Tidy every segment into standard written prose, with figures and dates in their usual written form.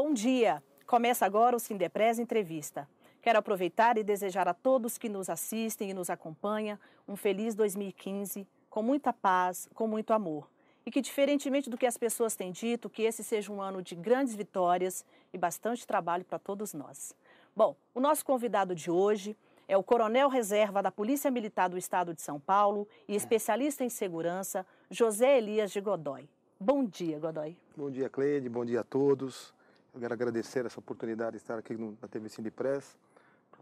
Bom dia! Começa agora o Sindepres Entrevista. Quero aproveitar e desejar a todos que nos assistem e nos acompanham um feliz 2015, com muita paz, com muito amor. E que, diferentemente do que as pessoas têm dito, que esse seja um ano de grandes vitórias e bastante trabalho para todos nós. Bom, o nosso convidado de hoje é o Coronel Reserva da Polícia Militar do Estado de São Paulo e especialista em segurança, José Elias de Godoy. Bom dia, Godoy. Bom dia, Cleide. Bom dia a todos. Eu quero agradecer essa oportunidade de estar aqui na TV Sindepres.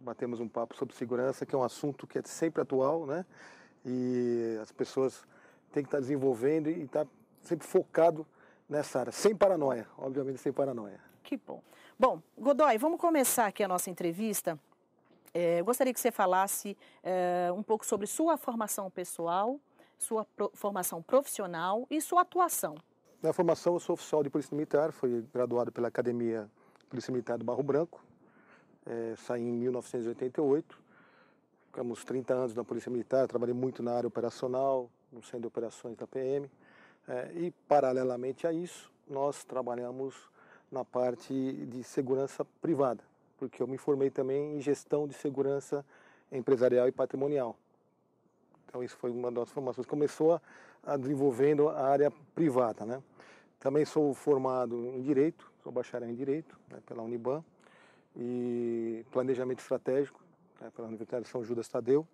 Batemos um papo sobre segurança, que é um assunto que é sempre atual, né? E as pessoas têm que estar desenvolvendo e estar sempre focado nessa área, sem paranoia, obviamente sem paranoia. Que bom. Bom, Godoy, vamos começar aqui a nossa entrevista. Eu gostaria que você falasse um pouco sobre sua formação pessoal, sua formação profissional e sua atuação. Na formação, eu sou oficial de Polícia Militar, fui graduado pela Academia Polícia Militar do Barro Branco, saí em 1988, ficamos 30 anos na Polícia Militar, trabalhei muito na área operacional, no Centro de Operações da PM, e paralelamente a isso, nós trabalhamos na parte de segurança privada, porque eu me formei também em gestão de segurança empresarial e patrimonial. Então isso foi uma das formações que começou a desenvolvendo a área privada, né? Também sou formado em Direito, sou bacharel em Direito, né, pela Uniban, e Planejamento Estratégico, né, pela Universidade de São Judas Tadeu,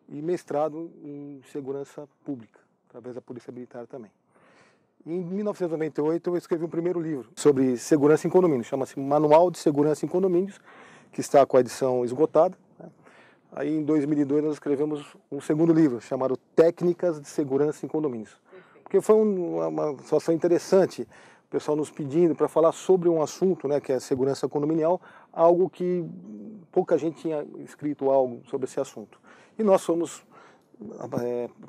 e mestrado em Segurança Pública, através da Polícia Militar também. Em 1998 eu escrevi um primeiro livro sobre segurança em condomínios, chama-se Manual de Segurança em Condomínios, que está com a edição esgotada, né? Aí em 2002 nós escrevemos um segundo livro, chamado Técnicas de Segurança em Condomínios. Porque foi uma situação interessante, o pessoal nos pedindo para falar sobre um assunto, né, que é a segurança condominial, algo que pouca gente tinha escrito algo sobre esse assunto. E nós fomos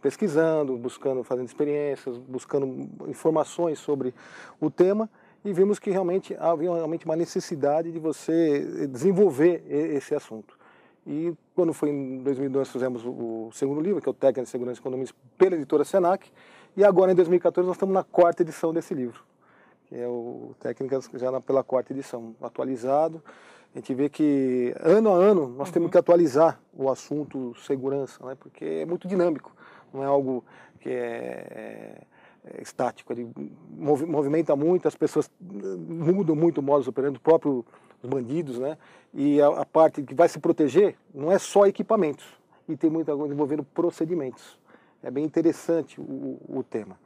pesquisando, buscando, fazendo experiências, buscando informações sobre o tema, e vimos que realmente havia uma necessidade de você desenvolver esse assunto. E quando foi em 2002 nós fizemos o segundo livro, que é o Técnicas de Segurança em Condomínios, pela editora Senac, e agora em 2014 nós estamos na 4ª edição desse livro, que é o Técnicas já pela 4ª edição, atualizado. A gente vê que ano a ano nós temos que atualizar o assunto segurança, né? Porque é muito dinâmico, não é algo que é estático, ele movimenta muito, as pessoas mudam muito o modus operandi, os próprios bandidos, né? E a parte que vai se proteger não é só equipamentos, e tem muita coisa envolvendo procedimentos. É bem interessante o tema.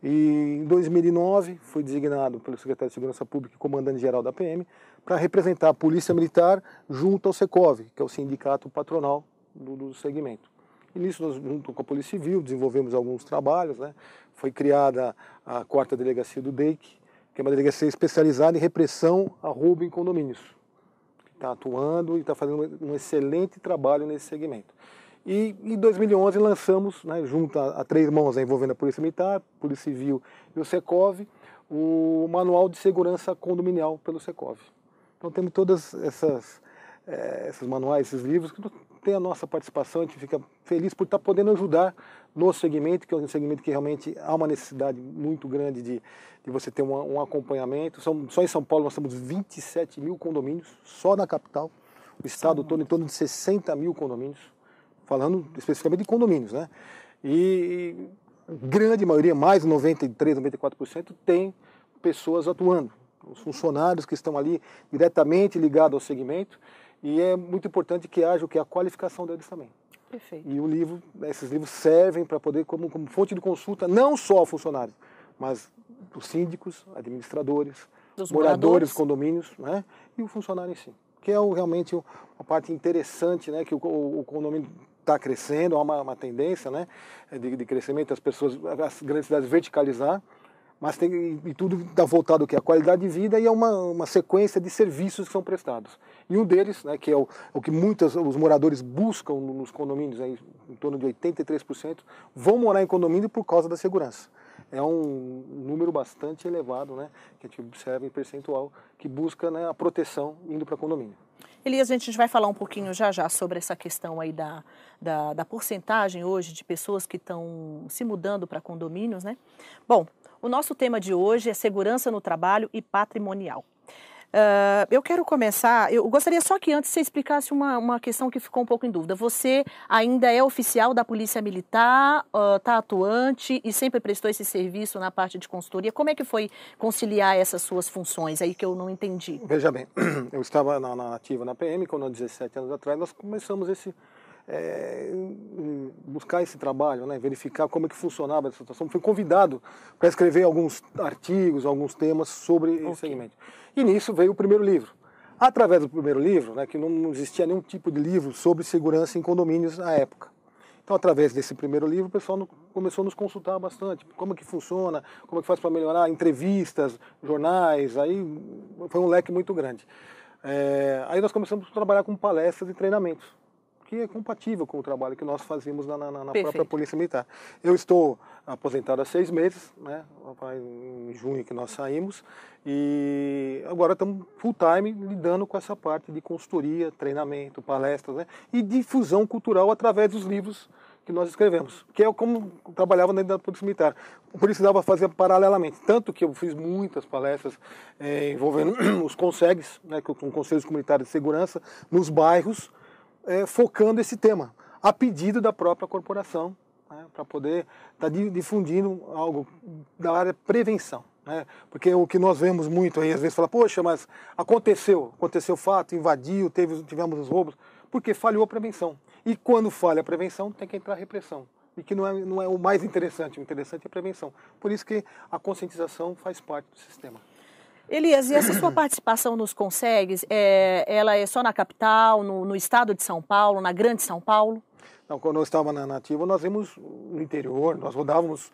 E em 2009 fui designado pelo secretário de Segurança Pública e comandante-geral da PM para representar a Polícia Militar junto ao Secov, que é o sindicato patronal do segmento. E nisso, nós, junto com a Polícia Civil, desenvolvemos alguns trabalhos, né? Foi criada a 4ª Delegacia do DEIC, que é uma delegacia especializada em repressão a roubo em condomínios. Está atuando e está fazendo um excelente trabalho nesse segmento. E em 2011 lançamos, né, junto a 3 mãos, envolvendo a Polícia Militar, Polícia Civil e o Secov, o Manual de Segurança Condominial pelo Secov. Então temos todas esses manuais, esses livros, que tem a nossa participação, a gente fica feliz por estar podendo ajudar no segmento, que é um segmento que realmente há uma necessidade muito grande de você ter um acompanhamento. Só em São Paulo nós temos 27 mil condomínios, só na capital, o estado todo em torno de 60 mil condomínios, falando especificamente de condomínios, né? E grande maioria, mais de 93, 94%, tem pessoas atuando, os funcionários que estão ali diretamente ligados ao segmento, e é muito importante que haja a qualificação deles também. Perfeito. E esses livros servem para poder, como fonte de consulta, não só ao funcionário, mas os síndicos, administradores, moradores, condomínios, né? E o funcionário em si. Que é realmente uma parte interessante, né? Que o condomínio está crescendo, há uma tendência, né, de crescimento, as grandes cidades verticalizar, mas e tudo está voltado ao que? A qualidade de vida e a uma sequência de serviços que são prestados. E um deles, né, que é o que os moradores buscam nos condomínios, aí, em torno de 83%, vão morar em condomínio por causa da segurança. É um número bastante elevado, né, que a gente observa em percentual, que busca, né, a proteção indo para condomínio. Elias, a gente vai falar um pouquinho já sobre essa questão aí da porcentagem hoje de pessoas que estão se mudando para condomínios, né? Bom, o nosso tema de hoje é segurança no trabalho e patrimonial. Eu quero começar, eu gostaria só que antes você explicasse uma questão que ficou um pouco em dúvida. Você ainda é oficial da Polícia Militar, está atuante e sempre prestou esse serviço na parte de consultoria. Como é que foi conciliar essas suas funções aí que eu não entendi? Veja bem, eu estava na ativa na PM, quando há 17 anos atrás nós começamos buscar esse trabalho, né, verificar como é que funcionava essa situação. Fui convidado para escrever alguns artigos, alguns temas sobre esse segmento. E nisso veio o primeiro livro. Através do primeiro livro, né, que não existia nenhum tipo de livro sobre segurança em condomínios na época. Então, através desse primeiro livro, o pessoal começou a nos consultar bastante. Como é que funciona, como é que faz para melhorar, entrevistas, jornais, aí foi um leque muito grande. Aí nós começamos a trabalhar com palestras e treinamentos, que é compatível com o trabalho que nós fazíamos na própria Polícia Militar. Eu estou aposentado há 6 meses, né? Em junho que nós saímos, e agora estamos full time lidando com essa parte de consultoria, treinamento, palestras, né? E difusão cultural através dos livros que nós escrevemos, que é como trabalhava dentro da Polícia Militar. Por isso dava fazer paralelamente, tanto que eu fiz muitas palestras envolvendo os CONSEGs, né, com Conselhos Comunitários de Segurança, nos bairros, focando esse tema, a pedido da própria corporação, né, para poder estar difundindo algo da área de prevenção. Né, porque o que nós vemos muito aí, às vezes, fala, poxa, mas aconteceu o fato, invadiu, tivemos os roubos, porque falhou a prevenção. E quando falha a prevenção, tem que entrar a repressão. E que não é o mais interessante, o interessante é a prevenção. Por isso que a conscientização faz parte do sistema. Elias, e essa sua participação nos CONSEGs, ela é só na capital, no estado de São Paulo, na grande São Paulo? Não, quando eu estava na ativa, nós íamos no interior, nós rodávamos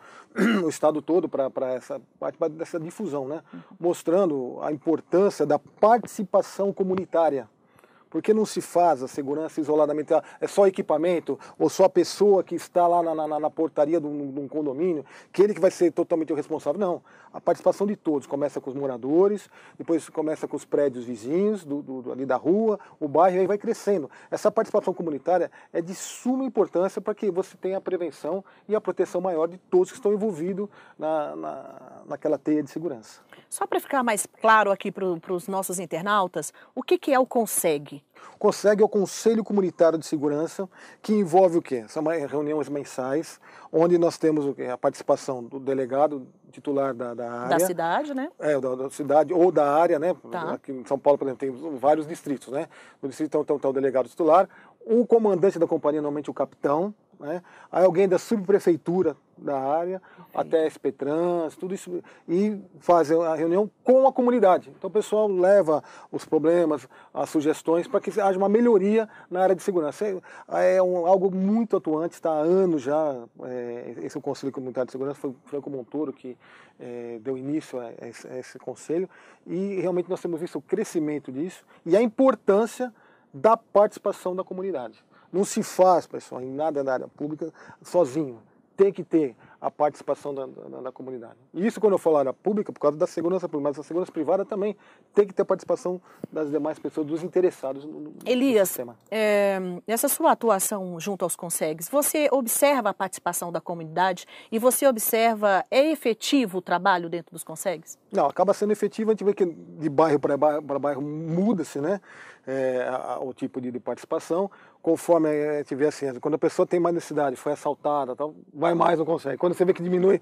o estado todo para essa parte dessa difusão, né? Mostrando a importância da participação comunitária. Porque não se faz a segurança isoladamente, é só equipamento, ou só a pessoa que está lá na portaria de um condomínio, que ele que vai ser totalmente o responsável. Não, a participação de todos, começa com os moradores, depois começa com os prédios vizinhos, ali da rua, o bairro, e aí vai crescendo. Essa participação comunitária é de suma importância para que você tenha a prevenção e a proteção maior de todos que estão envolvidos naquela teia de segurança. Só para ficar mais claro aqui para os nossos internautas, o que é o CONSEG? O CONSEG é o Conselho Comunitário de Segurança, que envolve o quê? São reuniões mensais, onde nós temos o quê? A participação do delegado titular da área. Da cidade, né? Da cidade ou da área, né? Tá. Aqui em São Paulo, por exemplo, tem vários distritos, né? No distrito está o delegado titular, o comandante da companhia, normalmente o capitão, né? Aí alguém da subprefeitura da área, até SP-Trans, tudo isso, e fazem a reunião com a comunidade. Então o pessoal leva os problemas, as sugestões, para que haja uma melhoria na área de segurança. Algo muito atuante, está há anos já, esse é o Conselho Comunitário de Segurança, foi o Franco Montoro que deu início a esse conselho, e realmente nós temos visto o crescimento disso e a importância da participação da comunidade. Não se faz, pessoal, em nada na área pública sozinho. Tem que ter a participação da comunidade. E isso quando eu falo área pública, por causa da segurança pública, mas a segurança privada também tem que ter a participação das demais pessoas, dos interessados no Elias, sistema. Essa sua atuação junto aos CONSEGs, você observa a participação da comunidade e você observa, é efetivo o trabalho dentro dos CONSEGs? Não, acaba sendo efetivo, a gente vê que de bairro para bairro muda-se, né? O tipo de participação, conforme a gente vê assim, quando a pessoa tem mais necessidade, foi assaltada, tal, vai mais, não consegue. Quando você vê que diminui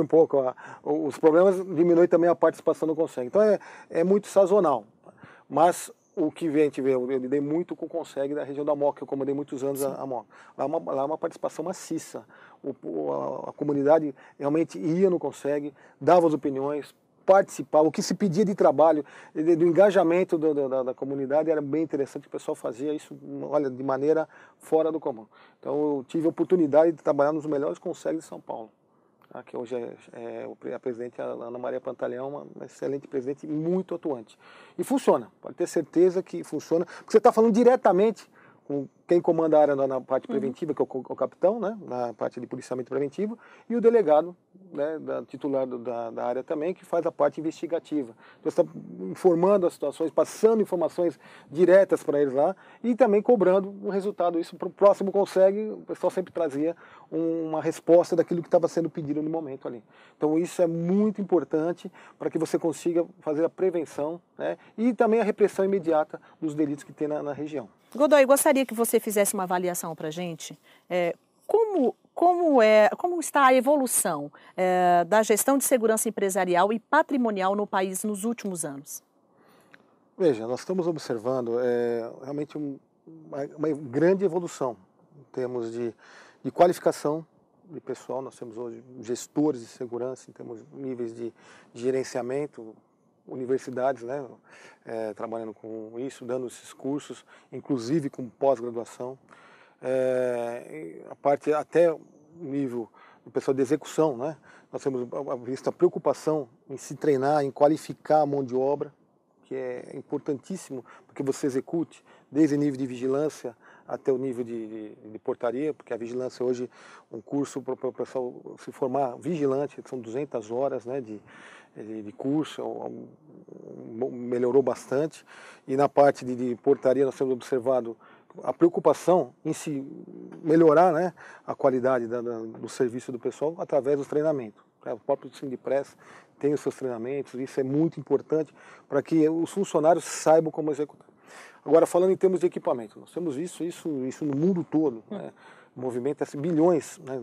um pouco os problemas, diminui também a participação, não consegue. Então é muito sazonal. Mas o que a gente vê, eu lidei muito com o CONSEG da região da Moca, eu comandei muitos anos a Moca. Lá é uma participação maciça. A comunidade realmente ia no CONSEG, dava as opiniões, participava, o que se pedia de trabalho, do engajamento da comunidade era bem interessante, o pessoal fazia isso, olha, de maneira fora do comum. Então eu tive a oportunidade de trabalhar nos melhores CONSEGs de São Paulo, tá? Que hoje a presidente Ana Maria Pantaleão, uma excelente presidente e muito atuante. E funciona, pode ter certeza que funciona, porque você está falando diretamente com quem comanda a área na parte preventiva, que é o capitão, né, na parte de policiamento preventivo, e o delegado, né, titular da área também, que faz a parte investigativa. Então, você está informando as situações, passando informações diretas para eles lá e também cobrando um resultado. Isso para o próximo consegue, o pessoal sempre trazia uma resposta daquilo que estava sendo pedido no momento ali. Então, isso é muito importante para que você consiga fazer a prevenção, né, e também a repressão imediata dos delitos que tem na região. Godoy, gostaria que você fizesse uma avaliação para a gente. Como está a evolução da gestão de segurança empresarial e patrimonial no país nos últimos anos? Veja, nós estamos observando realmente uma grande evolução em termos de qualificação de pessoal. Nós temos hoje gestores de segurança, temos níveis de gerenciamento, universidades, né, trabalhando com isso, dando esses cursos, inclusive com pós-graduação. A parte até o nível do pessoal de execução, né, nós temos visto a preocupação em se treinar, em qualificar a mão de obra, que é importantíssimo para que você execute, desde o nível de vigilância até o nível de portaria, porque a vigilância hoje, um curso para o pessoal se formar vigilante, são 200 horas, né, de curso, melhorou bastante. E na parte de portaria nós temos observado a preocupação em se melhorar, né, a qualidade do serviço do pessoal através dos treinamentos. O próprio Sindipres tem os seus treinamentos, isso é muito importante para que os funcionários saibam como executar. Agora, falando em termos de equipamento, nós temos isso no mundo todo, né? Movimenta bilhões, né?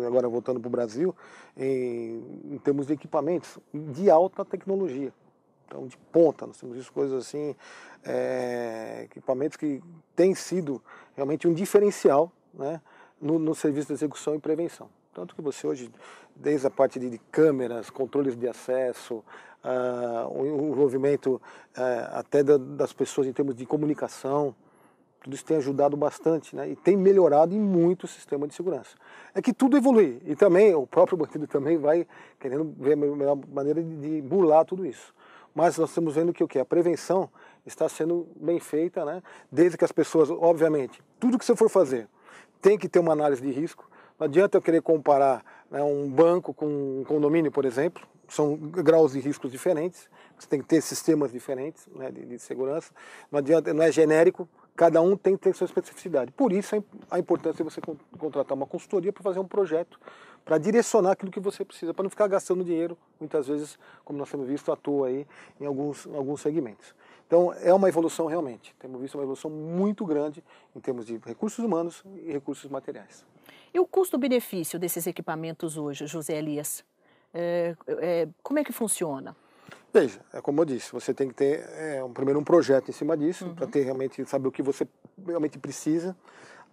Agora voltando para o Brasil, em termos de equipamentos de alta tecnologia, então de ponta. Nós temos isso, coisas assim, equipamentos que têm sido realmente um diferencial, né, no serviço de execução e prevenção. Tanto que você hoje, desde a parte de câmeras, controles de acesso, o envolvimento até das pessoas em termos de comunicação, tudo isso tem ajudado bastante, né? E tem melhorado em muito o sistema de segurança. É que tudo evolui, e também o próprio bandido também vai querendo ver a melhor maneira de burlar tudo isso. Mas nós estamos vendo que a prevenção está sendo bem feita, né? Desde que as pessoas, obviamente, tudo que você for fazer tem que ter uma análise de risco. Não adianta eu querer comparar, né, um banco com um condomínio, por exemplo. São graus de riscos diferentes, você tem que ter sistemas diferentes, né, de segurança. Não adianta, não é genérico, cada um tem que ter sua especificidade. Por isso a importância de você contratar uma consultoria para fazer um projeto, para direcionar aquilo que você precisa, para não ficar gastando dinheiro, muitas vezes, como nós temos visto, à toa aí em alguns segmentos. Então, é uma evolução realmente. Temos visto uma evolução muito grande em termos de recursos humanos e recursos materiais. E o custo-benefício desses equipamentos hoje, José Elias? Como é que funciona? Veja, como eu disse, você tem que ter primeiro um projeto em cima disso, para ter realmente, saber o que você realmente precisa.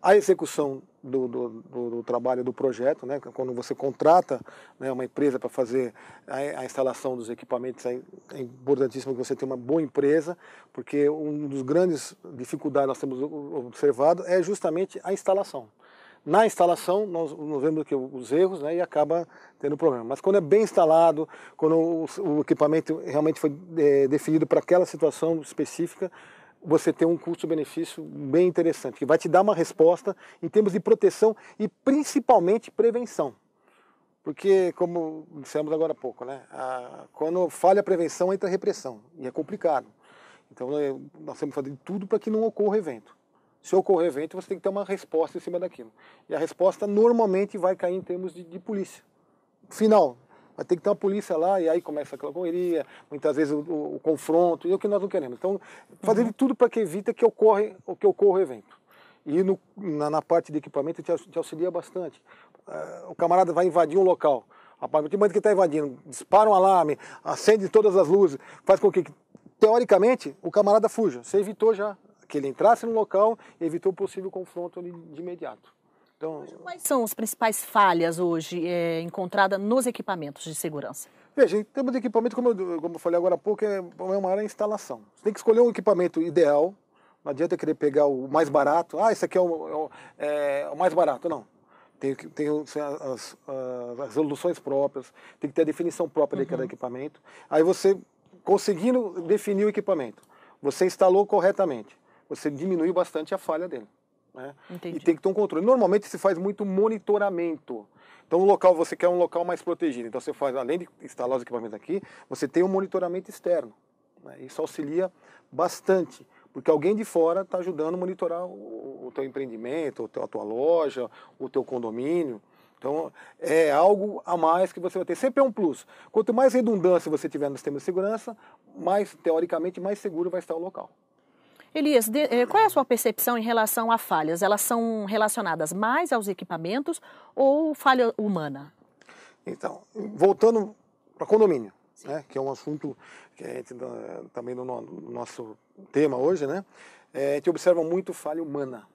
A execução do trabalho do projeto, né, quando você contrata, né, uma empresa para fazer a instalação dos equipamentos, é importantíssimo que você tenha uma boa empresa, porque uma das grandes dificuldades que nós temos observado é justamente a instalação. Na instalação, nós vemos que os erros, né, e acaba tendo problema. Mas quando é bem instalado, quando o equipamento realmente foi definido para aquela situação específica, você tem um custo-benefício bem interessante, que vai te dar uma resposta em termos de proteção e principalmente prevenção. Porque, como dissemos agora há pouco, né, quando falha a prevenção, entra a repressão, e é complicado. Então, nós temos que fazer tudo para que não ocorra evento. Se ocorrer evento, você tem que ter uma resposta em cima daquilo. E a resposta normalmente vai cair em termos de polícia. Final, vai ter que ter uma polícia lá, e aí começa aquela correria, muitas vezes o confronto, e é o que nós não queremos. Então, fazer de tudo para que evite que ocorra o evento. E na parte de equipamento te auxilia bastante. O camarada vai invadir um local. A partir do momento que está invadindo, dispara um alarme, acende todas as luzes, faz com que, teoricamente, o camarada fuja. Você evitou já que ele entrasse no local e evitou o possível confronto ali de imediato. Então, quais são as principais falhas hoje encontradas nos equipamentos de segurança? Veja, em termos de equipamento, como eu falei agora há pouco, é uma área de instalação. Você tem que escolher um equipamento ideal, não adianta querer pegar o mais barato. Esse aqui é o mais barato, não. Tem as resoluções próprias, tem que ter a definição própria de cada equipamento. Aí você, conseguindo definir o equipamento, você instalou corretamente, você diminui bastante a falha dele. né? Entendi. E tem que ter um controle. Normalmente se faz muito monitoramento. Então, você quer um local mais protegido. Então, você faz, além de instalar os equipamentos aqui, você tem um monitoramento externo, né? Isso auxilia bastante, porque alguém de fora está ajudando a monitorar o teu empreendimento, a tua loja, o teu condomínio. Então, é algo a mais que você vai ter. Sempre é um plus. Quanto mais redundância você tiver no sistema de segurança, mais, teoricamente, mais seguro vai estar o local. Elias, qual é a sua percepção em relação a falhas? Elas são relacionadas mais aos equipamentos ou falha humana? Então, voltando para condomínio, né, que é um assunto que a gente, também no nosso tema hoje, né, a gente observa muito falha humana,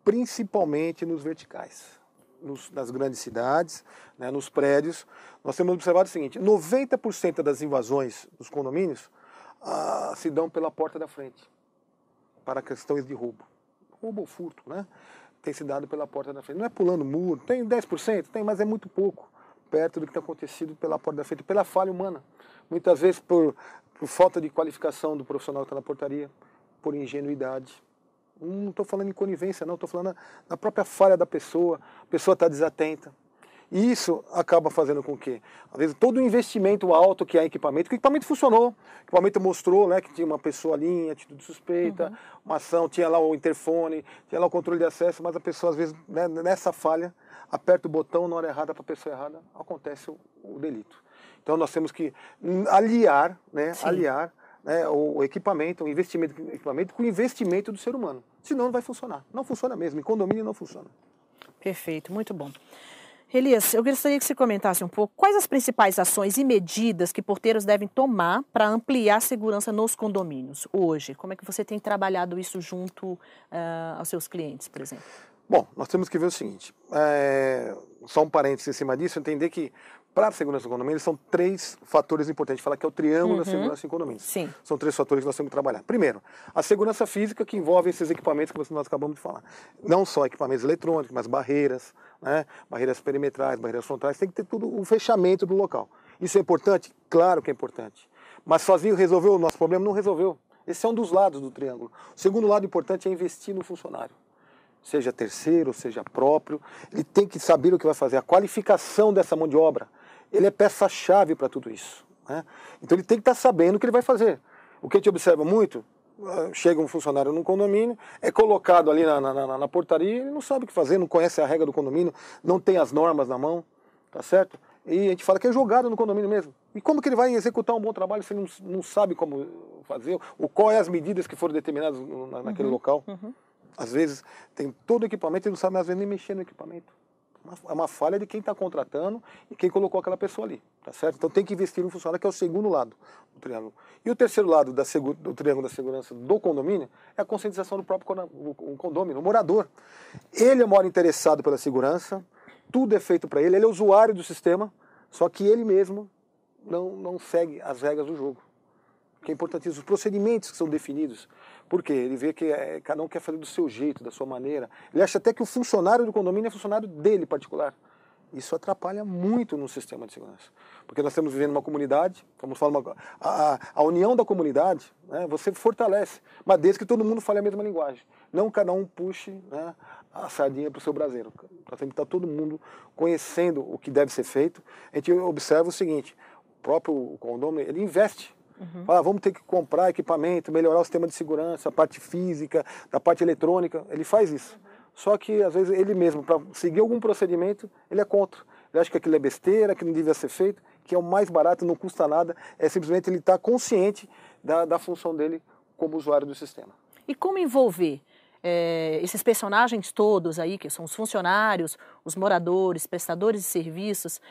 principalmente nos verticais. Nas grandes cidades, né, nos prédios, nós temos observado o seguinte: 90% das invasões dos condomínios se dão pela porta da frente, para questões de roubo ou furto, né? Tem se dado pela porta da frente. Não é pulando muro, tem 10%, tem, mas é muito pouco, perto do que tem acontecido pela porta da frente, pela falha humana. Muitas vezes por falta de qualificação do profissional que está na portaria, por ingenuidade. Não estou falando em conivência, não, estou falando da própria falha da pessoa, a pessoa está desatenta. E isso acaba fazendo com que, às vezes, todo o investimento alto que há em equipamento, que o equipamento funcionou, o equipamento mostrou, né, que tinha uma pessoa ali em atitude suspeita, uma ação, tinha lá o interfone, tinha lá o controle de acesso, mas a pessoa, às vezes, né, nessa falha, aperta o botão na hora errada para a pessoa errada, acontece o delito. Então nós temos que aliar, né, o equipamento, o investimento do equipamento com o investimento do ser humano. Senão não vai funcionar. Não funciona mesmo. Em condomínio não funciona. Perfeito, muito bom. Elias, eu gostaria que você comentasse um pouco quais as principais ações e medidas que porteiros devem tomar para ampliar a segurança nos condomínios hoje. Como é que você tem trabalhado isso junto aos seus clientes, por exemplo? Bom, nós temos que ver o seguinte, só um parênteses em cima disso, entender que para a segurança do condomínio são 3 fatores importantes. Fala que é o triângulo da segurança em condomínios. Sim. São 3 fatores que nós temos que trabalhar. Primeiro, a segurança física, que envolve esses equipamentos que nós acabamos de falar. Não só equipamentos eletrônicos, mas barreiras, né? Barreiras perimetrais, barreiras frontais, tem que ter tudo o fechamento do local. Isso é importante? Claro que é importante. Mas sozinho resolveu o nosso problema? Não resolveu. Esse é um dos lados do triângulo. O segundo lado importante é investir no funcionário. Seja terceiro, seja próprio, ele tem que saber o que vai fazer, a qualificação dessa mão de obra. Ele é peça-chave para tudo isso, né? Então ele tem que estar sabendo o que ele vai fazer. O que a gente observa muito, chega um funcionário num condomínio, é colocado ali na portaria, ele não sabe o que fazer, não conhece a regra do condomínio, não tem as normas na mão, tá certo? E a gente fala que é jogado no condomínio mesmo. E como que ele vai executar um bom trabalho se ele não sabe como fazer, ou quais as medidas que foram determinadas naquele local? Às vezes tem todo o equipamento e não sabe às vezes nem mexer no equipamento. É uma falha de quem está contratando e quem colocou aquela pessoa ali, tá certo? Então tem que investir no funcionário, que é o segundo lado do triângulo. E o terceiro lado do triângulo da segurança do condomínio é a conscientização do próprio condomínio, o morador. Ele é o maior interessado pela segurança, tudo é feito para ele, ele é usuário do sistema, só que ele mesmo não segue as regras do jogo. Que é importantíssimo, os procedimentos que são definidos. Por quê? Ele vê que cada um quer fazer do seu jeito, da sua maneira. Ele acha até que o funcionário do condomínio é funcionário dele particular. Isso atrapalha muito no sistema de segurança. Porque nós estamos vivendo uma comunidade, vamos falar a união da comunidade, né, você fortalece, mas desde que todo mundo fale a mesma linguagem. Não cada um puxe, né, a sardinha para o seu braseiro. Nós temos que estar todo mundo conhecendo o que deve ser feito. A gente observa o seguinte, o próprio condomínio, ele investe. Fala, vamos ter que comprar equipamento, melhorar o sistema de segurança, a parte física, da parte eletrônica, ele faz isso. Só que, às vezes, ele mesmo, para seguir algum procedimento, ele é contra. Ele acha que aquilo é besteira, que não devia ser feito, que é o mais barato, não custa nada, é simplesmente ele estar consciente da função dele como usuário do sistema. E como envolver esses personagens todos aí, que são os funcionários, os moradores, prestadores de serviços,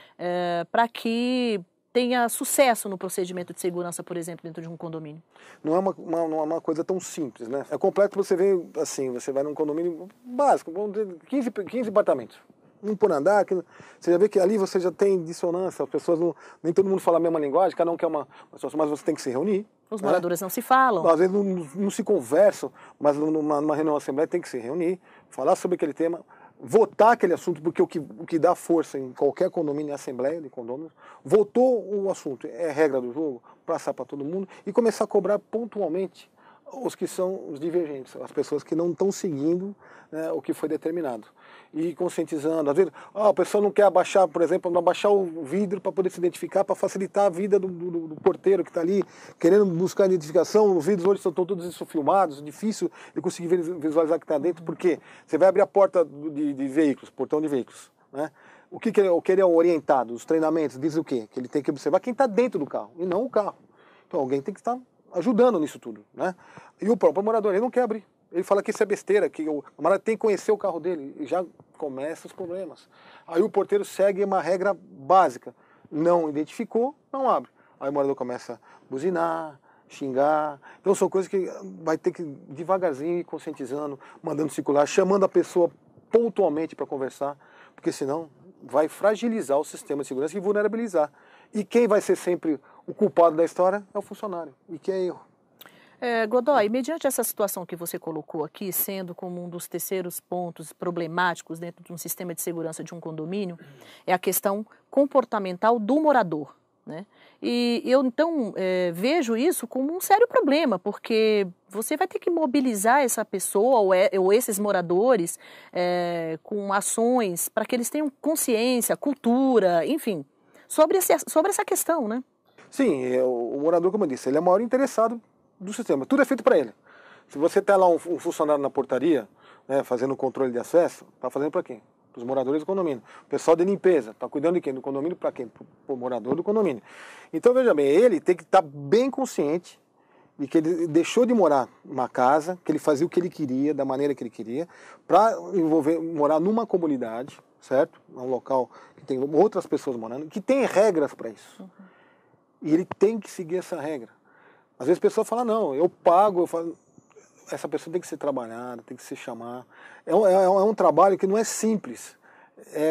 para que tenha sucesso no procedimento de segurança, por exemplo, dentro de um condomínio? Não é uma coisa tão simples, né? É complexo você ver assim, você vai num condomínio básico, vamos dizer, 15 apartamentos, um por andar, você já vê que ali você já tem dissonância, as pessoas nem todo mundo fala a mesma linguagem, cada um quer uma situação, mas você tem que se reunir. Os moradores não se falam. Às vezes não se conversam, mas numa reunião da Assembleia tem que se reunir, falar sobre aquele tema, votar aquele assunto, porque o que dá força em qualquer condomínio é a Assembleia de Condôminos. Votou o assunto, é regra do jogo, passar para todo mundo e começar a cobrar pontualmente os que são os divergentes, as pessoas que não estão seguindo, né, o que foi determinado. E conscientizando, às vezes, a pessoa não quer abaixar, por exemplo, não abaixar o vidro para poder se identificar, para facilitar a vida do porteiro que está ali, querendo buscar identificação. Os vidros hoje estão todos isso filmados, difícil de conseguir visualizar o que está dentro, porque você vai abrir a porta de veículos, portão de veículos, né? O que ele é orientado, os treinamentos, diz o quê? Que ele tem que observar quem está dentro do carro, e não o carro. Então alguém tem que estar ajudando nisso tudo, né? E o próprio morador, ele não quer abrir. Ele fala que isso é besteira, que o camarada tem que conhecer o carro dele, e já começam os problemas. Aí o porteiro segue uma regra básica, não identificou, não abre. Aí o morador começa a buzinar, xingar. Então são coisas que vai ter que devagarzinho ir conscientizando, mandando circular, chamando a pessoa pontualmente para conversar, porque senão vai fragilizar o sistema de segurança e vulnerabilizar. E quem vai ser sempre o culpado da história é o funcionário, e que é erro. Godoy, mediante essa situação que você colocou aqui, sendo como um dos terceiros pontos problemáticos dentro de um sistema de segurança de um condomínio, é a questão comportamental do morador, né? E eu, então, vejo isso como um sério problema, porque você vai ter que mobilizar essa pessoa ou esses moradores com ações para que eles tenham consciência, cultura, enfim, sobre essa questão, né? Sim, o morador, como eu disse, ele é o maior interessado do sistema. Tudo é feito para ele. Se você tem lá um funcionário na portaria, né, fazendo o controle de acesso, está fazendo para quem? Para os moradores do condomínio. O pessoal de limpeza, está cuidando de quem? Do condomínio para quem? Para o morador do condomínio. Então, veja bem, ele tem que estar bem consciente de que ele deixou de morar numa casa, que ele fazia o que ele queria, da maneira que ele queria, para morar numa comunidade, certo? Um local que tem outras pessoas morando, que tem regras para isso. E ele tem que seguir essa regra. Às vezes a pessoa fala, não, eu pago, eu falo, essa pessoa tem que ser trabalhada, tem que se chamar. É um trabalho que não é simples,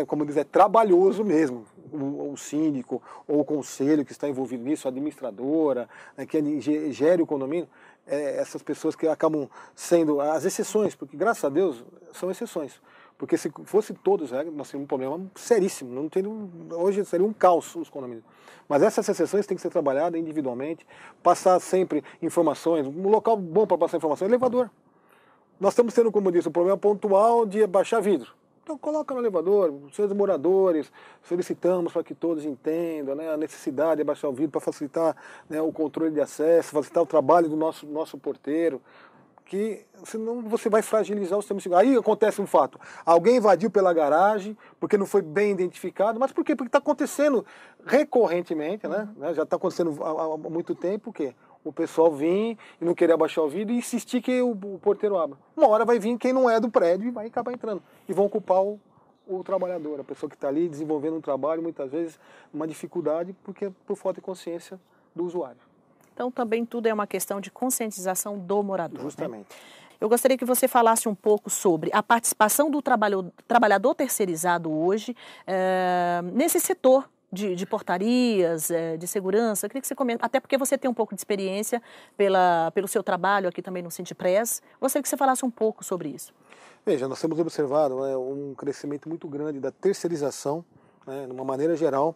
como diz, é trabalhoso mesmo. O síndico ou o conselho que está envolvido nisso, a administradora, né, que gere o condomínio, essas pessoas que acabam sendo as exceções, porque graças a Deus são exceções. Porque se fosse todos, nós teríamos um problema seríssimo. Hoje seria um caos os condomínios. Mas essas exceções têm que ser trabalhadas individualmente, passar sempre informações. Um local bom para passar informação é elevador. Nós estamos tendo, como eu disse, um problema pontual de baixar vidro. Então coloca no elevador, seus moradores, solicitamos para que todos entendam, né, a necessidade de baixar o vidro para facilitar, né, o controle de acesso, facilitar o trabalho do nosso porteiro. Que senão você vai fragilizar o sistema de segurança. Aí acontece um fato, alguém invadiu pela garagem, porque não foi bem identificado, mas por quê? Porque está acontecendo recorrentemente, né? Já está acontecendo há muito tempo, o quê? O pessoal vir e não querer abaixar o vidro e insistir que o porteiro abra. Uma hora vai vir quem não é do prédio e vai acabar entrando. E vão culpar o trabalhador, a pessoa que está ali desenvolvendo um trabalho, muitas vezes uma dificuldade, porque por falta de consciência do usuário. Então, também tudo é uma questão de conscientização do morador. Justamente. Né? Eu gostaria que você falasse um pouco sobre a participação do trabalhador terceirizado hoje nesse setor de portarias, de segurança. Eu queria que você comentasse, até porque você tem um pouco de experiência pelo seu trabalho aqui também no Sindipres. Gostaria que você falasse um pouco sobre isso. Veja, nós temos observado um crescimento muito grande da terceirização, de uma maneira geral,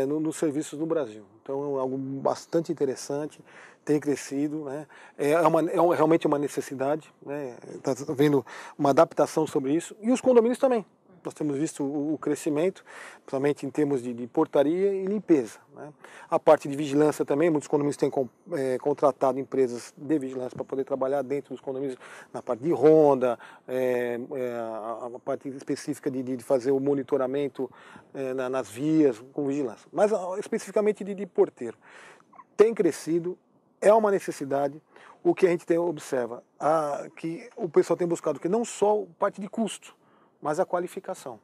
nos serviços no Brasil. Então é algo bastante interessante, tem crescido, né? Realmente uma necessidade, né? Está havendo uma adaptação sobre isso, e os condomínios também. Nós temos visto o crescimento, principalmente em termos de portaria e limpeza, né? A parte de vigilância também, muitos condomínios têm contratado empresas de vigilância para poder trabalhar dentro dos condomínios, na parte de ronda, a parte específica de fazer o monitoramento nas vias com vigilância. Mas especificamente de porteiro. Tem crescido, é uma necessidade. O que a gente observa, que o pessoal tem buscado, que não só parte de custo, mas a qualificação.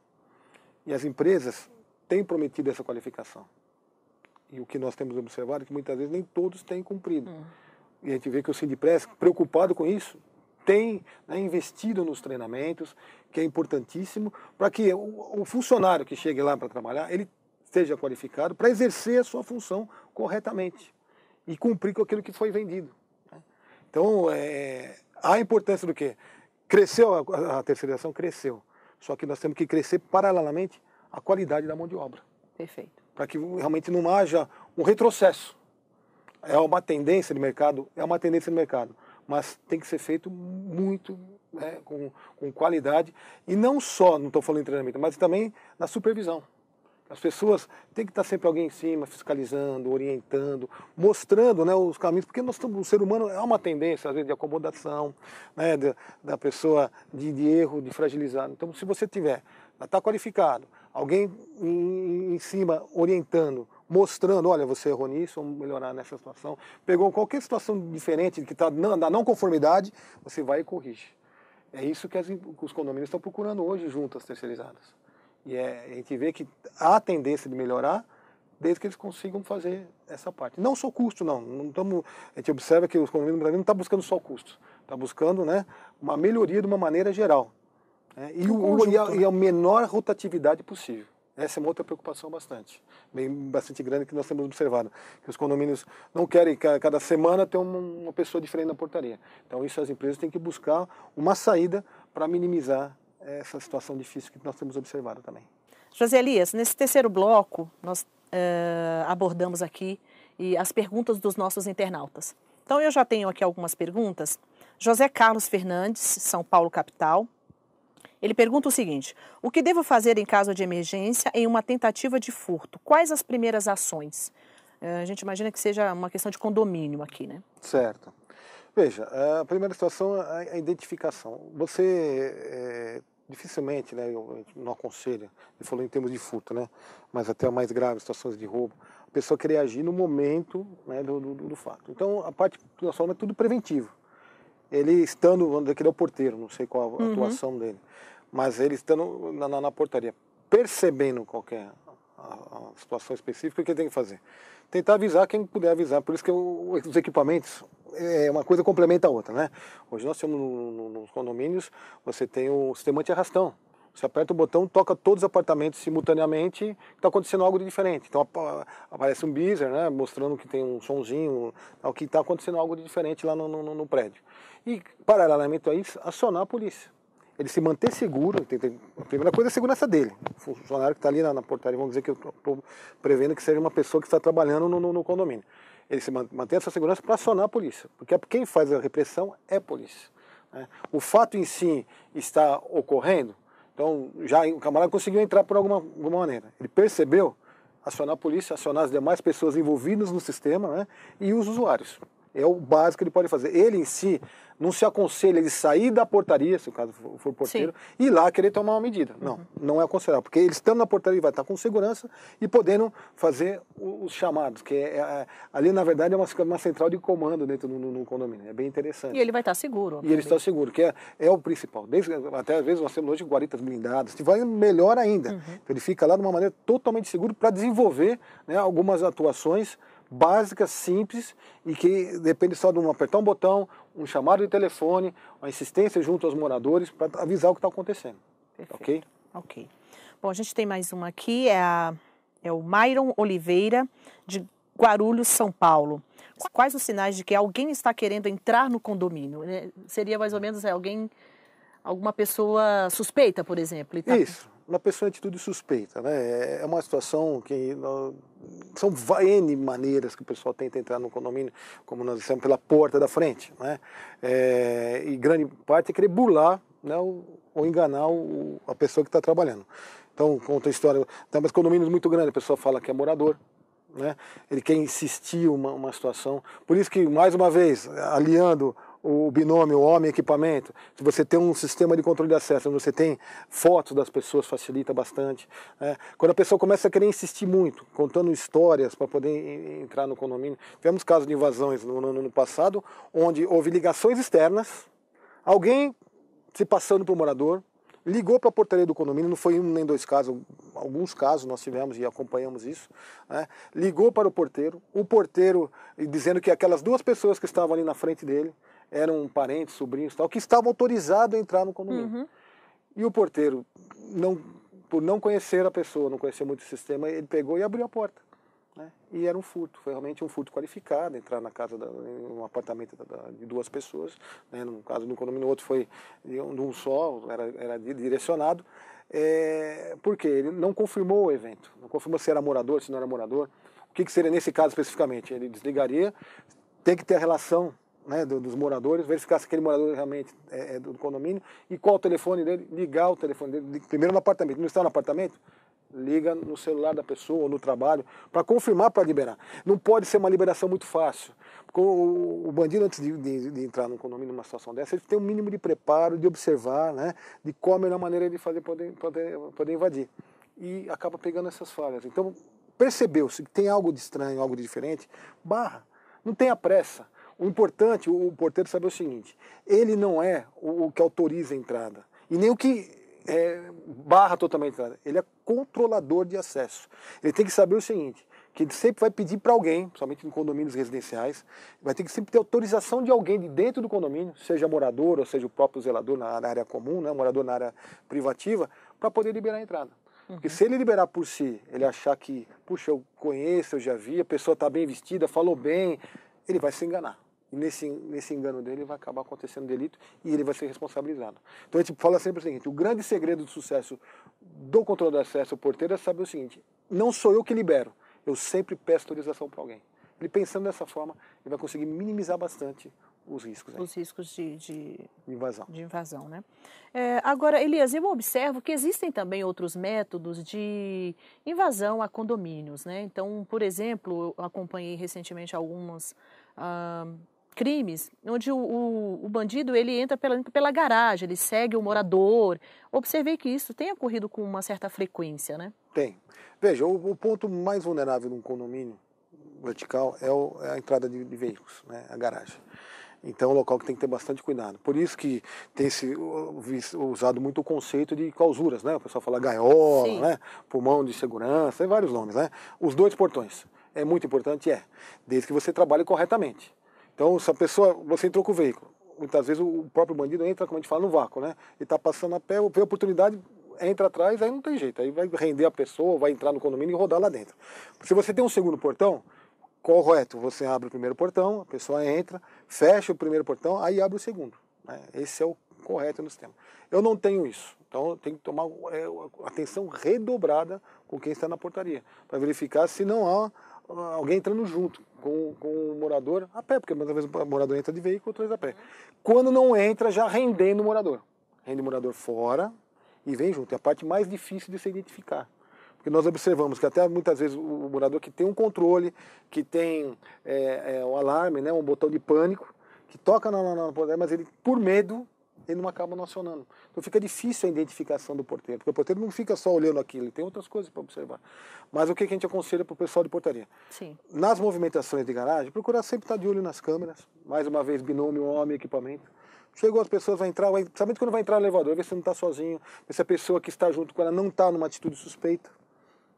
E as empresas têm prometido essa qualificação. E o que nós temos observado é que muitas vezes nem todos têm cumprido. E a gente vê que o Sindipres, preocupado com isso, tem, né, investido nos treinamentos, que é importantíssimo, para que o funcionário que chegue lá para trabalhar, ele seja qualificado para exercer a sua função corretamente e cumprir com aquilo que foi vendido. Então, a importância do quê? Cresceu a terceirização? Cresceu. Só que nós temos que crescer paralelamente a qualidade da mão de obra. Perfeito. Para que realmente não haja um retrocesso. É uma tendência de mercado, mas tem que ser feito muito, né, com qualidade, e não só, não estou falando em treinamento, mas também na supervisão. As pessoas têm que estar sempre alguém em cima, fiscalizando, orientando, mostrando, né, os caminhos, porque o ser humano é uma tendência, às vezes, de acomodação, né, da pessoa de erro, de fragilizar. Então, se você tiver, está qualificado, alguém em cima orientando, mostrando, olha, você errou nisso, vamos melhorar nessa situação, pegou qualquer situação diferente, que está na não conformidade, você vai e corrige. É isso que os condomínios estão procurando hoje junto às terceirizadas. E a gente vê que há a tendência de melhorar desde que eles consigam fazer essa parte. Não só custo, não. A gente observa que os condomínios no Brasil não estão buscando só custo. Está buscando, né, uma melhoria de uma maneira geral. Né, e a menor rotatividade possível. Essa é uma outra preocupação bastante grande que nós temos observado. Que os condomínios não querem cada semana ter uma pessoa diferente na portaria. Então isso as empresas têm que buscar uma saída para minimizar essa situação difícil que nós temos observado também. José Elias, nesse terceiro bloco, nós abordamos aqui as perguntas dos nossos internautas. Então, eu já tenho aqui algumas perguntas. José Carlos Fernandes, São Paulo, capital. Ele pergunta o seguinte: o que devo fazer em caso de emergência em uma tentativa de furto? Quais as primeiras ações? A gente imagina que seja uma questão de condomínio aqui, né? Certo. Veja, a primeira situação é a identificação. Você dificilmente, né, eu não aconselho, ele falou em termos de furto, né, mas até mais graves, situações de roubo, a pessoa querer agir no momento, né, do fato. Então, a parte que nós falamos é tudo preventivo. Ele estando, vamos dizer que ele é o porteiro, não sei qual a atuação dele, mas ele estando na portaria, percebendo qualquer a situação específica, o que ele tem que fazer? Tentar avisar quem puder avisar. Por isso que os equipamentos, uma coisa complementa a outra, né? Hoje nós temos nos condomínios, você tem o sistema anti-arrastão. Você aperta o botão, toca todos os apartamentos simultaneamente, está acontecendo algo de diferente. Então aparece um buzzer, né, mostrando que tem um sonzinho, que está acontecendo algo de diferente lá no prédio. E, paralelamente a isso, acionar a polícia. Ele se manter seguro, a primeira coisa é a segurança dele. O funcionário que está ali na portaria, vamos dizer que eu estou prevendo que seja uma pessoa que está trabalhando no condomínio. Ele se mantém essa segurança para acionar a polícia, porque quem faz a repressão é a polícia. Né? O fato em si está ocorrendo, então já o camarada conseguiu entrar por alguma maneira. Ele percebeu, acionar a polícia, acionar as demais pessoas envolvidas no sistema, né, e os usuários. É o básico que ele pode fazer. Ele em si não se aconselha ele sair da portaria, se o caso for porteiro, e ir lá querer tomar uma medida. Não, não é aconselhável, porque ele estando na portaria ele vai estar com segurança e podendo fazer os chamados, que ali na verdade é uma central de comando dentro do condomínio. É bem interessante. E ele vai estar seguro. Obviamente. E ele está seguro, que é o principal. Até às vezes nós temos hoje guaritas blindadas, que vai melhor ainda. Então, ele fica lá de uma maneira totalmente seguro para desenvolver, né, algumas atuações básicas, simples, e que depende só de apertar um botão, um chamado de telefone, uma insistência junto aos moradores para avisar o que está acontecendo. Perfeito. Ok. Bom, a gente tem mais uma aqui, é o Myron Oliveira, de Guarulhos, São Paulo. Quais os sinais de que alguém está querendo entrar no condomínio? Seria mais ou menos alguma pessoa suspeita, por exemplo? Isso. Uma pessoa em atitude suspeita, né? É uma situação que são N maneiras que o pessoal tenta entrar no condomínio, como nós dissemos, pela porta da frente, né? E grande parte é querer burlar, né, ou enganar a pessoa que está trabalhando. Então, conta a história, tem uns condomínios muito grandes, a pessoa fala que é morador, né? Ele quer insistir uma situação. Por isso que, mais uma vez, aliando o binômio homem-equipamento, se você tem um sistema de controle de acesso, onde você tem fotos das pessoas, facilita bastante. Né? Quando a pessoa começa a querer insistir muito, contando histórias para poder entrar no condomínio. Tivemos casos de invasões no passado, onde houve ligações externas, alguém se passando por morador, ligou para a portaria do condomínio, não foi um nem dois casos, alguns casos nós tivemos e acompanhamos isso, né? Ligou para o porteiro dizendo que aquelas duas pessoas que estavam ali na frente dele eram parentes, sobrinhos, tal, que estavam autorizados a entrar no condomínio. E o porteiro, por não conhecer a pessoa, não conhecer muito o sistema, ele pegou e abriu a porta. Né? E era um furto, foi realmente um furto qualificado, entrar na casa, em um apartamento de duas pessoas, né? No caso do condomínio, o outro foi de um só, era direcionado, porque ele não confirmou o evento, não confirmou se era morador, se não era morador. O que seria nesse caso especificamente? Ele desligaria, tem que ter a relação, né, dos moradores, verificar se aquele morador realmente é do condomínio e qual o telefone dele, ligar o telefone dele, primeiro no apartamento. Não está no apartamento? Liga no celular da pessoa ou no trabalho para confirmar, para liberar. Não pode ser uma liberação muito fácil. Porque o bandido, antes de entrar no condomínio numa situação dessa, ele tem um mínimo de preparo, de observar, né, de qual a melhor maneira de fazer poder invadir. E acaba pegando essas falhas. Então, percebeu-se que tem algo de estranho, algo de diferente, barra. Não tenha pressa. O importante, o porteiro saber o seguinte, ele não é o que autoriza a entrada. E nem o que barra totalmente a entrada. Ele é controlador de acesso. Ele tem que saber o seguinte, que ele sempre vai pedir para alguém, principalmente em condomínios residenciais, vai ter que sempre ter autorização de alguém de dentro do condomínio, seja morador ou seja o próprio zelador na área comum, né, morador na área privativa, para poder liberar a entrada. Porque se ele liberar por si, ele achar que, puxa, eu conheço, eu já vi, a pessoa está bem vestida, falou bem, ele vai se enganar. E nesse engano dele vai acabar acontecendo delito e ele vai ser responsabilizado. Então a gente fala sempre o seguinte, o grande segredo do sucesso do controle do acesso ao porteiro é saber o seguinte, não sou eu que libero, eu sempre peço autorização para alguém. Ele pensando dessa forma, ele vai conseguir minimizar bastante os riscos. Os riscos de invasão. De invasão, né? Agora, Elias, eu observo que existem também outros métodos de invasão a condomínios, né? Então, por exemplo, eu acompanhei recentemente alguns crimes onde o bandido ele entra pela garagem, ele segue o morador. Observei que isso tem ocorrido com uma certa frequência, né? Tem. Veja, o ponto mais vulnerável num condomínio vertical é a entrada de veículos, né? A garagem. Então é um local que tem que ter bastante cuidado. Por isso que tem usado muito o conceito de clausuras, né? O pessoal fala gaiola, né? Pulmão de segurança, tem vários nomes, né? Os 2 portões. É muito importante, desde que você trabalhe corretamente. Então, se a pessoa, você entrou com o veículo, muitas vezes o próprio bandido entra, como a gente fala, no vácuo, né? Ele está passando a pé, vê a oportunidade, entra atrás, aí não tem jeito. Aí vai render a pessoa, vai entrar no condomínio e rodar lá dentro. Se você tem um segundo portão, correto, você abre o primeiro portão, a pessoa entra, fecha o primeiro portão, aí abre o segundo. Né? Esse é o correto no sistema. Eu não tenho isso, então eu tenho que tomar atenção redobrada com quem está na portaria, para verificar se não há alguém entrando junto com o morador a pé, porque muitas vezes o morador entra de veículo, outras vezes a pé. Quando não entra, já rendendo o morador. Rende o morador fora e vem junto. É a parte mais difícil de se identificar. Porque nós observamos que até muitas vezes o morador que tem um controle, que tem um alarme, né, um botão de pânico, que toca na portaria, mas ele, por medo, ele não acaba não acionando. Então fica difícil a identificação do porteiro, porque o porteiro não fica só olhando aquilo, ele tem outras coisas para observar. Mas o que a gente aconselha para o pessoal de portaria? Sim. Nas movimentações de garagem, procurar sempre estar de olho nas câmeras, mais uma vez binômio, homem, equipamento. Chegou, as pessoas vão entrar, principalmente quando vai entrar no elevador, ver se não está sozinho, ver se a pessoa que está junto com ela não está numa atitude suspeita.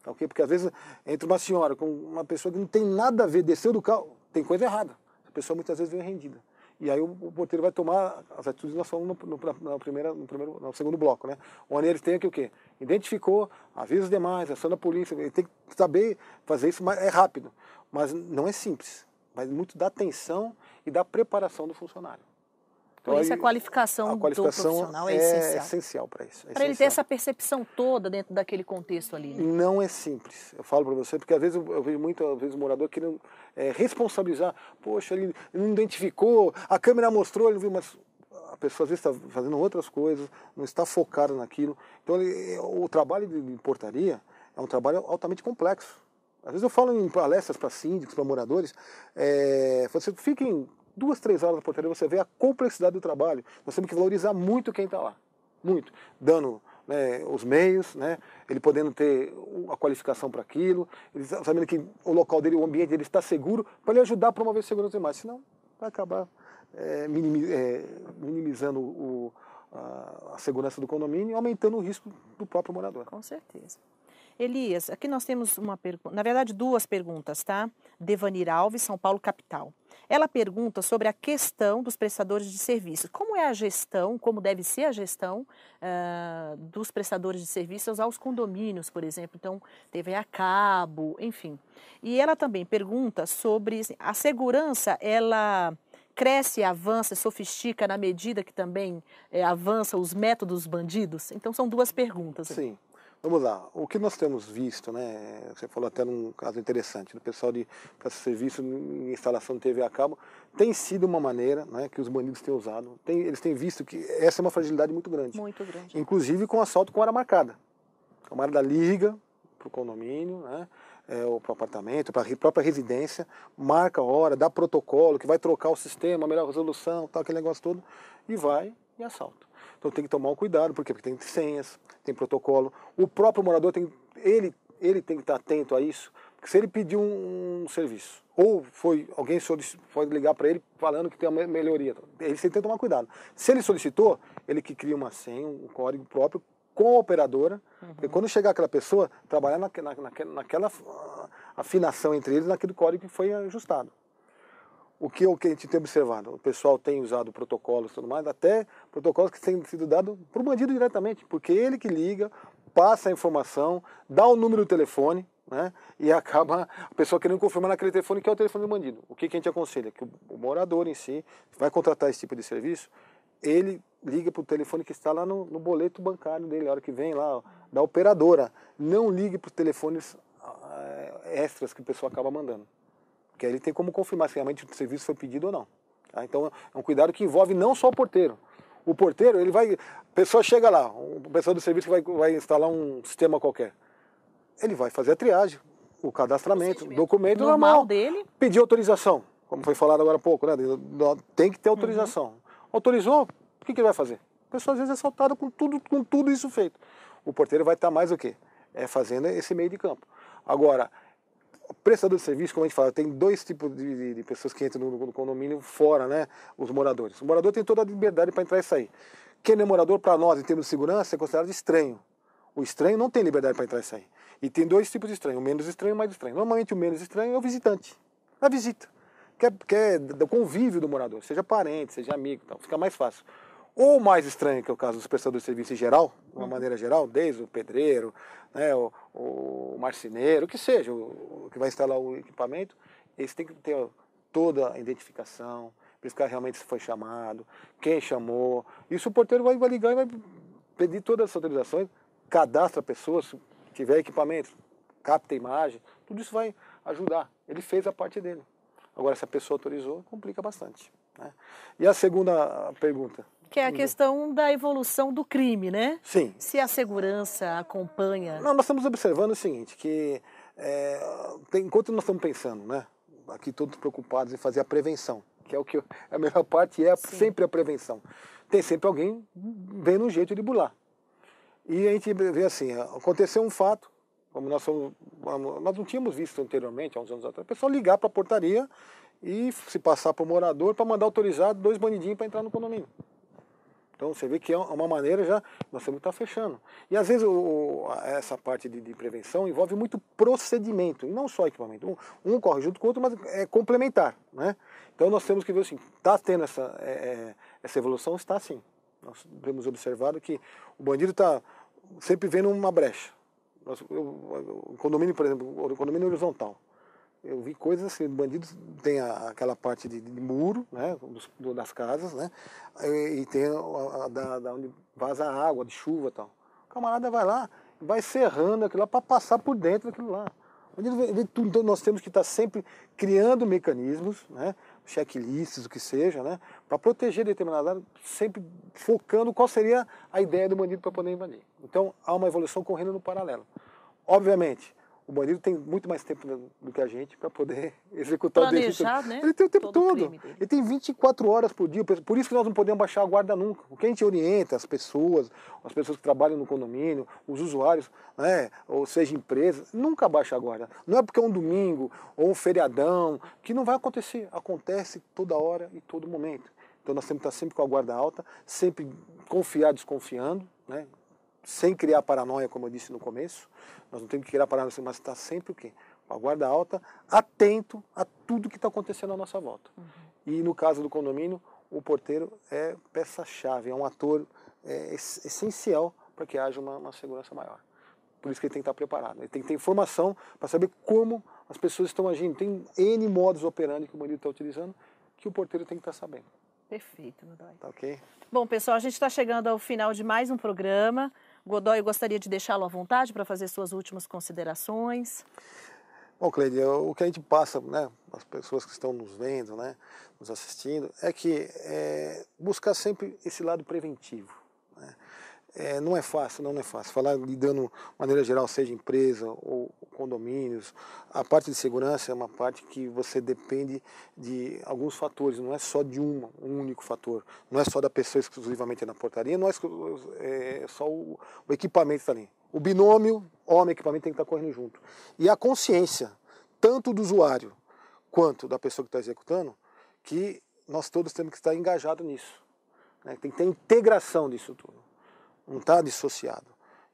Okay? Porque às vezes entra uma senhora com uma pessoa que não tem nada a ver, desceu do carro, tem coisa errada. A pessoa muitas vezes vem rendida. E aí o porteiro vai tomar as atitudes que nós falamos no segundo bloco, né? Onde eles têm que o quê? Identificou, avisa os demais, aciona a polícia, ele tem que saber fazer isso, mas é rápido. Mas não é simples, mas muito da atenção e da preparação do funcionário. Então, por isso a qualificação do profissional é essencial. Essencial para isso. Para ele ter essa percepção toda dentro daquele contexto ali. Né? Não é simples. Eu falo para você, porque às vezes eu vejo muitas vezes o morador querendo responsabilizar. Poxa, ele não identificou, a câmera mostrou, ele não viu, mas a pessoa às vezes está fazendo outras coisas, não está focada naquilo. Então o trabalho de portaria é um trabalho altamente complexo. Às vezes eu falo em palestras para síndicos, para moradores, você fica em 2, 3 horas na portaria, você vê a complexidade do trabalho. Nós temos que valorizar muito quem está lá. Muito. Dando os meios, né, ele podendo ter a qualificação para aquilo, ele sabendo que o local dele, o ambiente dele está seguro, para ele ajudar a promover segurança demais. Senão, vai acabar minimizando a segurança do condomínio e aumentando o risco do próprio morador. Com certeza. Elias, aqui nós temos uma pergunta, na verdade 2 perguntas, tá? Devanir Alves, São Paulo, capital. Ela pergunta sobre a questão dos prestadores de serviços. Como é a gestão, como deve ser a gestão dos prestadores de serviços aos condomínios, por exemplo. Então, TV a cabo, enfim. E ela também pergunta sobre a segurança, ela cresce, avança, sofistica na medida que também avança os métodos bandidos? Então, são 2 perguntas. Sim. Vamos lá, o que nós temos visto, né? Você falou até num caso interessante, do pessoal de presta serviço em instalação de TV a cabo, tem sido uma maneira, né, que os bandidos têm usado. Eles têm visto que essa é uma fragilidade muito grande. Muito grande. Inclusive com assalto com hora marcada. A camarada liga para o condomínio, né, ou para o apartamento, para a própria residência, marca a hora, dá protocolo, que vai trocar o sistema, a melhor resolução, tal, aquele negócio todo, e vai e assalta. Então tem que tomar um cuidado, porque tem senhas, tem protocolo. O próprio morador ele tem que estar atento a isso, porque se ele pedir um serviço, ou alguém pode ligar para ele falando que tem uma melhoria, ele tem que tomar cuidado. Se ele solicitou, ele que cria uma senha, um código próprio com a operadora, e quando chegar aquela pessoa, trabalhar naquela afinação entre eles, naquele código que foi ajustado. O que a gente tem observado? O pessoal tem usado protocolos e tudo mais, até protocolos que têm sido dados para o bandido diretamente, porque ele que liga, passa a informação, dá o número do telefone, né, e acaba a pessoa querendo confirmar naquele telefone que é o telefone do bandido. O que a gente aconselha? Que o morador em si vai contratar esse tipo de serviço, ele liga para o telefone que está lá no boleto bancário dele, a hora que vem lá, da operadora. Não ligue para os telefones extras que o pessoal acaba mandando. Porque aí ele tem como confirmar se realmente o serviço foi pedido ou não. Tá? Então é um cuidado que envolve não só o porteiro. O porteiro, ele vai... A pessoa chega lá, o pessoal do serviço vai instalar um sistema qualquer. Ele vai fazer a triagem, o cadastramento, o documento normal dele. Pedir autorização, como foi falado agora há pouco, né? Tem que ter autorização. Autorizou, o que ele vai fazer? A pessoa às vezes é assaltada com tudo isso feito. O porteiro vai estar mais o quê? Fazendo esse meio de campo. Agora, o prestador de serviço, como a gente fala, tem dois tipos de pessoas que entram no condomínio fora, né? Os moradores. O morador tem toda a liberdade para entrar e sair. Quem não é morador, para nós, em termos de segurança, é considerado estranho. O estranho não tem liberdade para entrar e sair. E tem dois tipos de estranho, o menos estranho e o mais estranho. Normalmente o menos estranho é o visitante, a visita, que é do convívio do morador, seja parente, seja amigo, tal, fica mais fácil. Ou o mais estranho, que é o caso dos prestadores de serviço em geral, de uma maneira geral, desde o pedreiro, né, o marceneiro, o que seja, o que vai instalar o equipamento, eles têm que ter toda a identificação, verificar realmente se foi chamado, quem chamou. Isso o porteiro vai ligar e vai pedir todas as autorizações, cadastra a pessoa, se tiver equipamento, capta a imagem, tudo isso vai ajudar. Ele fez a parte dele. Agora, se a pessoa autorizou, complica bastante. Né? E a segunda pergunta? Que é a questão da evolução do crime, né? Sim. Se a segurança acompanha... Não, nós estamos observando o seguinte, que enquanto nós estamos pensando, né, aqui todos preocupados em fazer a prevenção, que é o que a melhor parte sempre a prevenção. Tem sempre alguém vendo um jeito de burlar. E a gente vê assim, aconteceu um fato, como nós não tínhamos visto anteriormente, há uns anos atrás, a pessoa ligar para a portaria e se passar para o morador para mandar autorizar 2 bandidinhos para entrar no condomínio. Então você vê que é uma maneira já, nós temos que estar fechando. E às vezes essa parte de prevenção envolve muito procedimento, e não só equipamento. Um corre junto com o outro, mas é complementar. Né? Então nós temos que ver assim, está tendo essa evolução? Está sim. Nós temos observado que o bandido está sempre vendo uma brecha. O condomínio, por exemplo, o condomínio horizontal. Eu vi coisas assim, bandidos tem aquela parte de muro, né, das casas, né, e tem da onde vaza a água, de chuva e tal. O camarada vai lá, vai serrando aquilo lá para passar por dentro daquilo lá. Então nós temos que estar sempre criando mecanismos, né, checklists, o que seja, né, para proteger determinadas áreas, sempre focando qual seria a ideia do bandido para poder invadir. Então há uma evolução correndo no paralelo. Obviamente, o bandido tem muito mais tempo do que a gente para poder executar o delito. Né? Ele tem o tempo todo. Ele tem 24 horas por dia. Por isso que nós não podemos baixar a guarda nunca. O que a gente orienta as pessoas que trabalham no condomínio, os usuários, né, ou seja, empresas, nunca baixa a guarda. Não é porque é um domingo ou um feriadão que não vai acontecer. Acontece toda hora e todo momento. Então nós temos que estar sempre com a guarda alta, sempre confiar desconfiando, né? Sem criar paranoia, como eu disse no começo. Nós não temos que criar paranoia, mas estar sempre o quê? Com a guarda alta, atento a tudo que está acontecendo à nossa volta. E no caso do condomínio, o porteiro é peça-chave, é um ator essencial para que haja uma segurança maior. Por isso que ele tem que estar preparado. Ele tem que ter informação para saber como as pessoas estão agindo. Tem N modos operandi que o bandido está utilizando, que o porteiro tem que estar sabendo. Perfeito, Godoy. Tá ok? Bom, pessoal, a gente está chegando ao final de mais um programa. Godoy, eu gostaria de deixá-lo à vontade para fazer suas últimas considerações. Bom, Cleide, o que a gente passa, né, as pessoas que estão nos vendo, né, nos assistindo, é que buscar sempre esse lado preventivo, né? Não é fácil, não é fácil. Falar lidando de maneira geral, seja empresa ou condomínios, a parte de segurança é uma parte que você depende de alguns fatores, não é só de um único fator, não é só da pessoa exclusivamente na portaria, não é só o equipamento que está ali. O binômio, homem e equipamento tem que estar correndo junto. E a consciência, tanto do usuário quanto da pessoa que está executando, que nós todos temos que estar engajados nisso, né? Tem que ter integração disso tudo. Não está dissociado.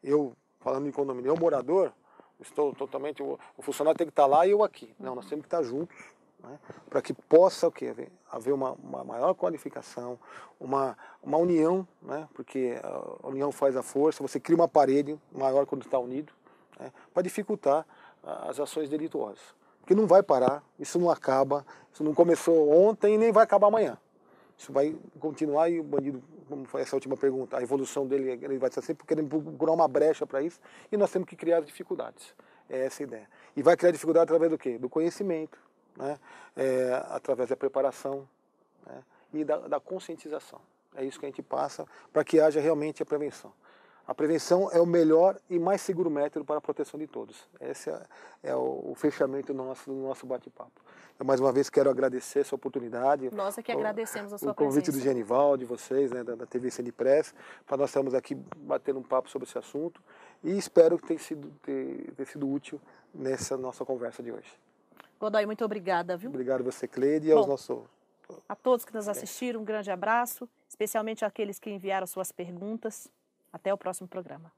Eu, falando em condomínio, eu morador, estou totalmente, o funcionário tem que estar lá e eu aqui. Não, nós temos que estar juntos, né, para que possa o quê? Haver uma maior qualificação, uma união, né, porque a união faz a força, você cria uma parede maior quando está unido, né, para dificultar as ações delituosas. Porque não vai parar, isso não acaba, isso não começou ontem e nem vai acabar amanhã. Isso vai continuar e o bandido, como foi essa última pergunta, a evolução dele, ele vai estar sempre querendo procurar uma brecha para isso e nós temos que criar dificuldades. É essa a ideia. E vai criar dificuldade através do quê? Do conhecimento, né? Através da preparação, né? E da conscientização. É isso que a gente passa para que haja realmente a prevenção. A prevenção é o melhor e mais seguro método para a proteção de todos. Esse é o fechamento do nosso bate-papo. Eu, mais uma vez, quero agradecer essa oportunidade. Nós é que agradecemos a sua presença. O convite presença. do Genival, de vocês, né, da TV Cinepress, para nós estarmos aqui batendo um papo sobre esse assunto. E espero que tenha sido útil nessa nossa conversa de hoje. Godoy, muito obrigada, viu? Obrigado a você, Cleide, e aos nossos... A todos que nos assistiram, um grande abraço, especialmente àqueles que enviaram suas perguntas. Até o próximo programa.